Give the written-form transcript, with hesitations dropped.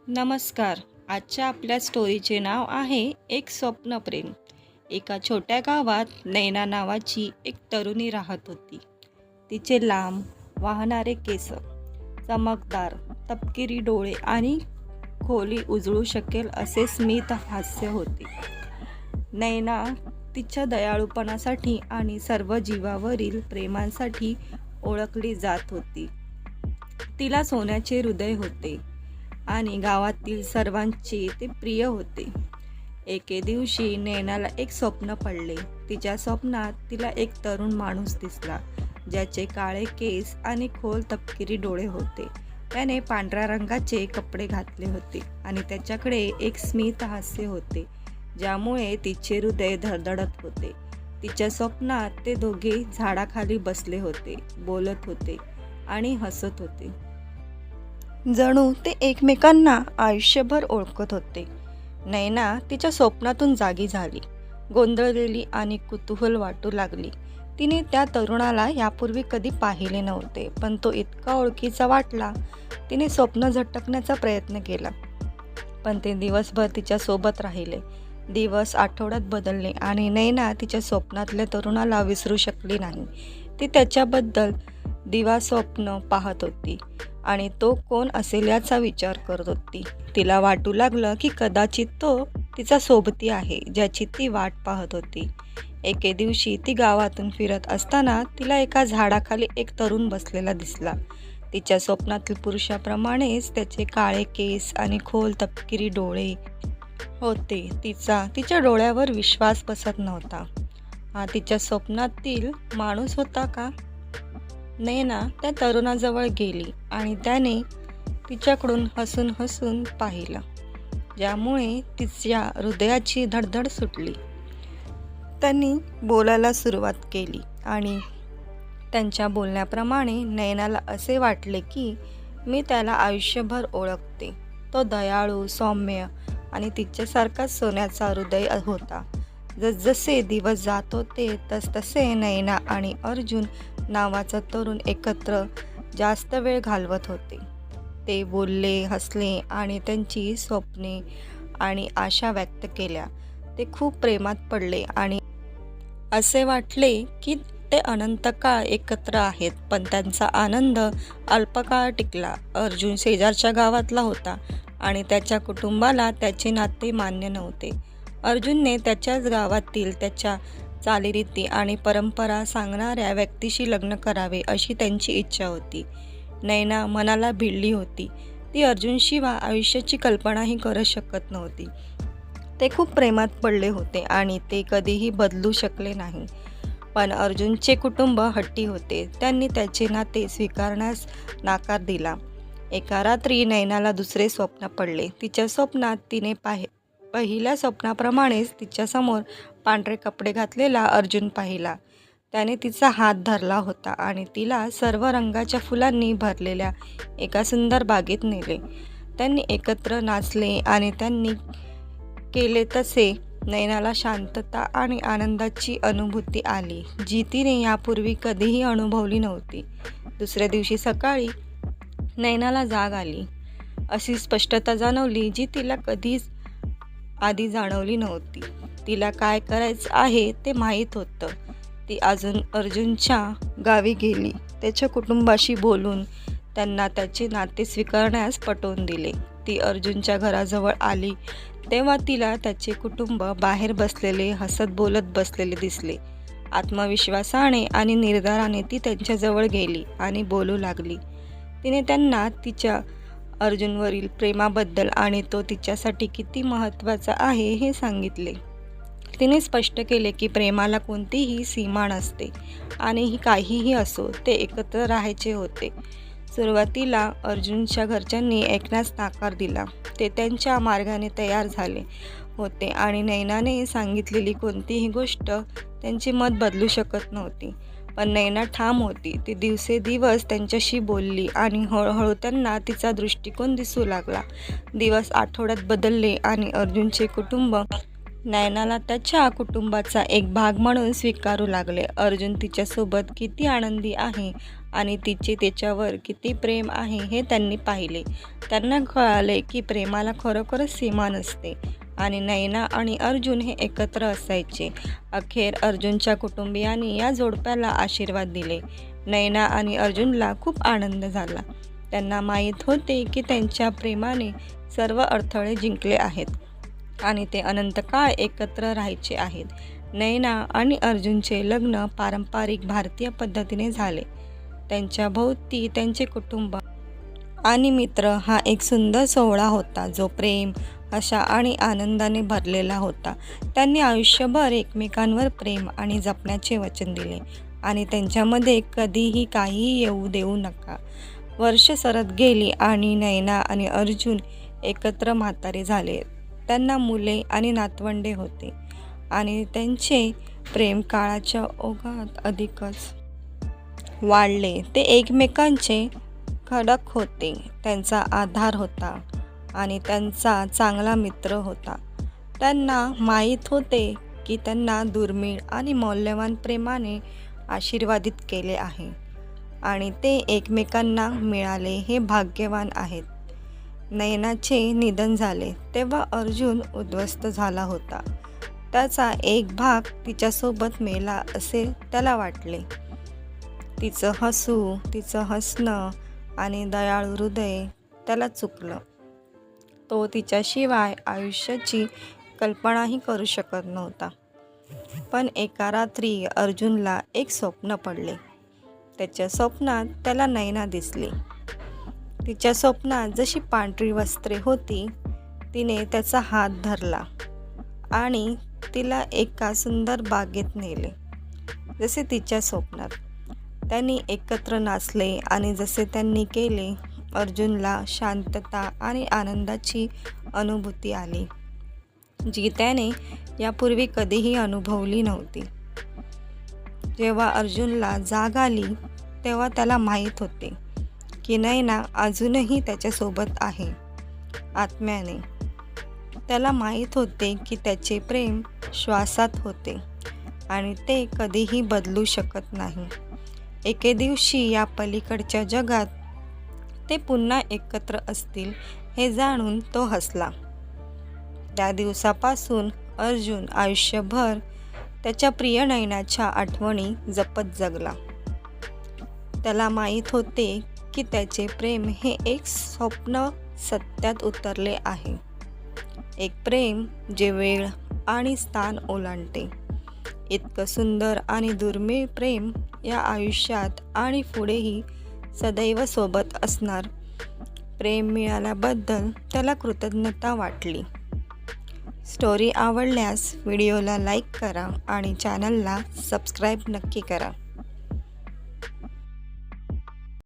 नमस्कार. आजच्या आपल्या स्टोरीचे नाव आहे एक स्वप्नप्रेम. एका छोट्या गावात नैना नावाची एक तरुणी राहत होती. तिचे लांब वाहणारे केस, चमकदार तपकिरी डोळे आणि खोली उजळू शकेल असे स्मित हास्य होते. नैना तिच्या दयाळूपणासाठी आणि सर्व जीवावरील प्रेमासाठी ओळखली जात होती. तिला सोन्याचे हृदय होते आणि गावातील सर्वांचे ते प्रिय होते. एके दिवशी नैनाला एक स्वप्न पडले. तिच्या स्वप्नात तिला एक तरुण माणूस दिसला, ज्याचे काळे केस आणि खोल तपकिरी डोळे होते. त्याने पांढऱ्या रंगाचे कपडे घातले होते आणि त्याच्याकडे एक स्मित हास्य होते, ज्यामुळे तिचे हृदय धडधडत होते. तिच्या स्वप्नात ते दोघे झाडाखाली बसले होते, बोलत होते आणि हसत होते. जणू ते एकमेकांना आयुष्यभर ओळखत होते. नैना तिच्या स्वप्नातून जागी झाली, गोंधळलेली आणि कुतूहल वाटू लागली. तिने त्या तरुणाला यापूर्वी कधी पाहिले नव्हते, पण तो इतका ओळखीचा वाटला. तिने स्वप्न झटकण्याचा प्रयत्न केला, पण ते दिवसभर तिच्या सोबत राहिले. दिवस आठवड्यात बदलले आणि नैना तिच्या स्वप्नातल्या तरुणाला विसरू शकली नाही. ती त्याच्याबद्दल स्वप्न पाहत होती आणि तो कोण असेल याचा विचार करत होती. तिला वाटू लागलं की कदाचित तो तिचा सोबती आहे, ज्याची ती वाट पाहत होती. एके दिवशी ती गावातून फिरत असताना तिला एका झाडाखाली एक तरुण बसलेला दिसला. तिच्या स्वप्नातील पुरुषाप्रमाणेच त्याचे काळे केस आणि खोल तपकिरी डोळे होते. तिच्या डोळ्यावर विश्वास बसत नव्हता. हा तिच्या स्वप्नातील माणूस होता का? नैना त्या तरुणाजवळ गेली आणि त्याने तिच्याकडून हसून हसून पाहिलं, ज्यामुळे तिच्या हृदयाची धडधड सुटली. त्यांनी बोलायला सुरुवात केली आणि त्यांच्या बोलण्याप्रमाणे नैनाला असे वाटले की मी त्याला आयुष्यभर ओळखते. तो दयाळू, सौम्य आणि तिच्यासारखाच सोन्याचा हृदय होता. जसजसे दिवस जात होते तसतसे नैना आणि अर्जुन नावाचा तरुण एकत्र जास्त वेळ घालवत होते. ते बोलले, हसले आणि त्यांची स्वप्ने आणि आशा व्यक्त केल्या. ते खूप प्रेमात पडले आणि असे वाटले की ते अनंत काळ एकत्र आहेत. पण त्यांचा आनंद अल्पकाळ टिकला. अर्जुन शेजारच्या गावातला होता आणि त्याच्या कुटुंबाला त्याचे नाते मान्य नव्हते. अर्जुनने त्याच्याच गावातील त्याच्या चालीरीती आणि परंपरा सांगणाऱ्या व्यक्तीशी लग्न करावे अशी त्यांची इच्छा होती. नैना मनाला भिडली होती. ती अर्जुनशिवाय आयुष्याची कल्पनाही करू शकत नव्हती. ते खूप प्रेमात पडले होते आणि ते कधीही बदलू शकले नाही. पण अर्जुनचे कुटुंब हट्टी होते. त्यांनी त्याचे नाते स्वीकारण्यास नकार दिला. एका रात्री नैनाला दुसरे स्वप्न पडले. तिच्या स्वप्नात तिने पहिल्या स्वप्नाप्रमाणेच तिच्यासमोर पांढरे कपडे घातलेला अर्जुन पाहिला. त्याने तिचा हात धरला होता आणि तिला सर्व रंगाच्या फुलांनी भरलेल्या एका सुंदर बागेत नेले. त्यांनी एकत्र नाचले आणि त्यांनी केले तसे नैनाला शांतता आणि आनंदाची अनुभूती आली, जी तिने यापूर्वी कधीही अनुभवली नव्हती. दुसऱ्या दिवशी सकाळी नैनाला जाग आली. अशी स्पष्टता जाणवली जी तिला कधीच आधी जाणवली नव्हती. तिला काय करायचं आहे ते माहीत होतं. ती अर्जुनच्या गावी गेली. त्याच्या कुटुंबाशी बोलून त्यांना त्याचे नाते स्वीकारण्यास पटवून दिले. ती अर्जुनच्या घराजवळ आली तेव्हा तिला त्याचे कुटुंब बाहेर बसलेले, हसत बोलत बसलेले दिसले. आत्मविश्वासाने आणि निर्धाराने ती त्यांच्याजवळ गेली आणि बोलू लागली. तिने त्यांना तिच्या अर्जुनवरील प्रेमाबद्दल आणि तो तिच्यासाठी किती महत्त्वाचा आहे हे सांगितले. तिने स्पष्ट केले की प्रेमाला कोणतीही सीमा नसते आणि काहीही असो ते एकत्र राहायचे होते. सुरुवातीला अर्जुनच्या घरच्यांनी ऐकण्यास नकार दिला. ते त्यांच्या मार्गाने तयार झाले होते आणि नैनाने सांगितलेली कोणतीही गोष्ट त्यांचे मत बदलू शकत नव्हती. पण नैना ठाम होती. ती दिवसेदिवस त्यांच्याशी बोलली आणि हळूहळू त्यांना तिचा दृष्टिकोन दिसू लागला. दिवस आठवड्यात बदलले आणि अर्जुनचे कुटुंब नैनाला त्याच्या कुटुंबाचा एक भाग म्हणून स्वीकारू लागले. अर्जुन तिच्यासोबत किती आनंदी आहे आणि तिचे त्याच्यावर किती प्रेम आहे हे त्यांनी पाहिले. त्यांना कळाले की प्रेमाला खरोखरच सीमा नसते आणि नैना आणि अर्जुन हे एकत्र असायचे. अखेर अर्जुनच्या कुटुंबियांनी या जोडप्याला आशीर्वाद दिले. नैना आणि अर्जुनला खूप आनंद झाला. त्यांना माहीत होते की त्यांच्या प्रेमाने सर्व अडथळे जिंकले आहेत आणि ते अनंतकाळ एकत्र राहायचे आहेत. नैना आणि अर्जुनचे लग्न पारंपरिक भारतीय पद्धतीने झाले. त्यांच्या भोवती त्यांचे कुटुंब आणि मित्र हा एक सुंदर सोहळा होता, जो प्रेम, आशा आणि आनंदाने भरलेला होता. त्यांनी आयुष्यभर एकमेकांवर प्रेम आणि जपण्याचे वचन दिले आणि त्यांच्यामध्ये कधीही काहीही येऊ देऊ नका. वर्ष सरत गेली आणि नैना आणि अर्जुन एकत्र म्हातारे झाले. त्यांना मुले आणि नातवंडे होते आणि त्यांचे प्रेम काळाच्या ओघात अधिकच वाढले. ते एकमेकांचे खडक होते, त्यांचा आधार होता आणि त्यांचा चांगला मित्र होता. त्यांना माहीत होते की त्यांना दुर्मिळ आणि मौल्यवान प्रेमाने आशीर्वादित केले आहे आणि ते एकमेकांना मिळाले हे भाग्यवान आहेत. नैनाचे निधन झाले तेव्हा अर्जुन उद्ध्वस्त झाला होता. त्याचा एक भाग तिच्यासोबत मेला असे त्याला वाटले. तिचं हसू, तिचं हसणं आणि दयाळू हृदय त्याला चुकलं. तो तिच्याशिवाय आयुष्याची कल्पनाही करू शकत नव्हता. पण एका रात्री अर्जुनला एक स्वप्न पडले. त्याच्या स्वप्नात त्याला नैना दिसली. तिच्या स्वप्नात जशी पांढरी वस्त्रे होती, तिने त्याचा हात धरला आणि तिला एका सुंदर बागेत नेले, जसे तिच्या स्वप्नात. त्यांनी एकत्र नाचले आणि जसे त्यांनी केले, अर्जुनला शांतता आणि आनंदाची अनुभूती आली, जी त्याने यापूर्वी कधीही अनुभवली नव्हती. जेव्हा अर्जुनला जाग आली तेव्हा त्याला माहीत होते की नैना अजूनही त्याच्यासोबत आहे आत्म्याने. त्याला माहीत होते की त्याचे प्रेम श्वासात होते आणि ते कधीही बदलू शकत नाही. एके दिवशी या पलीकडच्या जगात ते पुन्हा एकत्र असतील हे जाणून तो हसला. त्या दिवसापासून अर्जुन आयुष्यभर त्याच्या प्रिय नैनाच्या आठवणी जपत जगला. त्याला माहीत होते की त्याचे प्रेम हे एक स्वप्न सत्यात उतरले आहे, एक प्रेम जे वेळ आणि स्थान ओलांडते. इतकं सुंदर आणि दुर्मिळ प्रेम या आयुष्यात आणि पुढेही सदैव सोबत असणार. प्रेम मिळाल्याबद्दल त्याला कृतज्ञता वाटली. स्टोरी आवडल्यास व्हिडिओला लाईक करा आणि चॅनलला सबस्क्राईब नक्की करा.